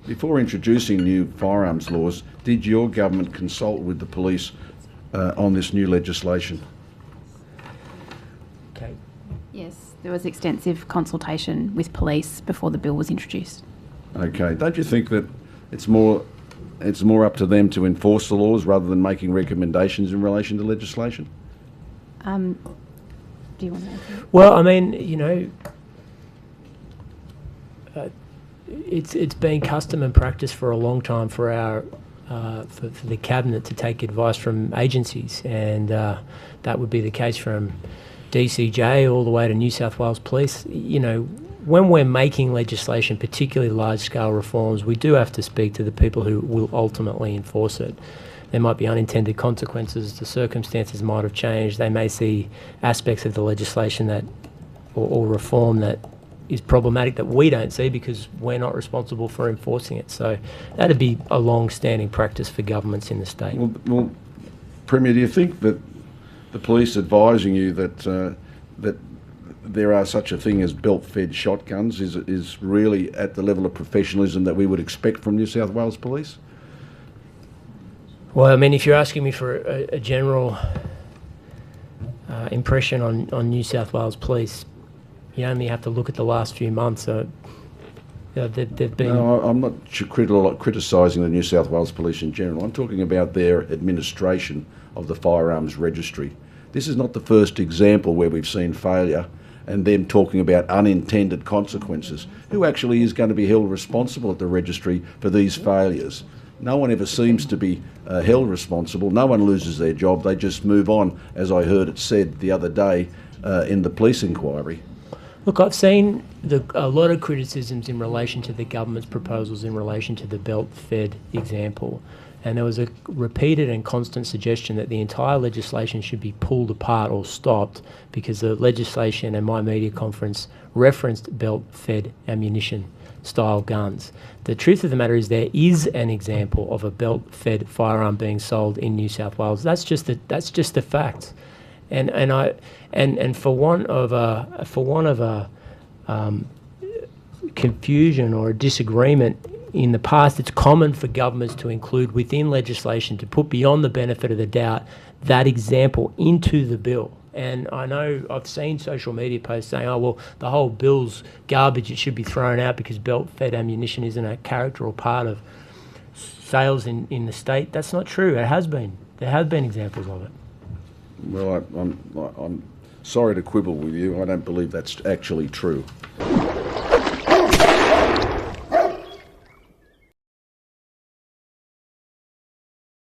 Before introducing new firearms laws, did your government consult with the police on this new legislation? Okay. Yes, there was extensive consultation with police before the bill was introduced. Okay. Don't you think that it's more up to them to enforce the laws rather than making recommendations in relation to legislation? Do you want to answer? Well, I mean, you know, it's been custom and practice for a long time for our for the cabinet to take advice from agencies, and that would be the case from DCJ all the way to New South Wales Police. You know, when we're making legislation, particularly large-scale reforms, we do have to speak to the people who will ultimately enforce it. There might be unintended consequences, the circumstances might have changed, they may see aspects of the legislation that, or reform that is problematic that we don't see because we're not responsible for enforcing it. So that'd be a long-standing practice for governments in the state. Well, Premier, do you think that the police advising you that that there are such a thing as belt-fed shotguns is really at the level of professionalism that we would expect from New South Wales Police? Well, I mean, if you're asking me for a general impression on New South Wales Police, you only have to look at the last few months. They've been... No, I'm not criticising the New South Wales Police in general. I'm talking about their administration of the firearms registry. This is not the first example where we've seen failure and them talking about unintended consequences. Who actually is going to be held responsible at the registry for these failures? No one ever seems to be held responsible. No one loses their job. They just move on, as I heard it said the other day in the police inquiry. Look, I've seen a lot of criticisms in relation to the government's proposals in relation to the belt-fed example. And there was a repeated and constant suggestion that the entire legislation should be pulled apart or stopped because the legislation and my media conference referenced belt-fed ammunition style guns. The truth of the matter is there is an example of a belt-fed firearm being sold in New South Wales. That's just the fact. And for want of a confusion or a disagreement in the past, it's common for governments to include within legislation, to put beyond the benefit of the doubt, that example into the bill. And I know I've seen social media posts saying, oh, well, the whole bill's garbage, it should be thrown out because belt-fed ammunition isn't a character or part of sales in the state. That's not true. It has been. There have been examples of it. Well, I'm sorry to quibble with you. I don't believe that's actually true.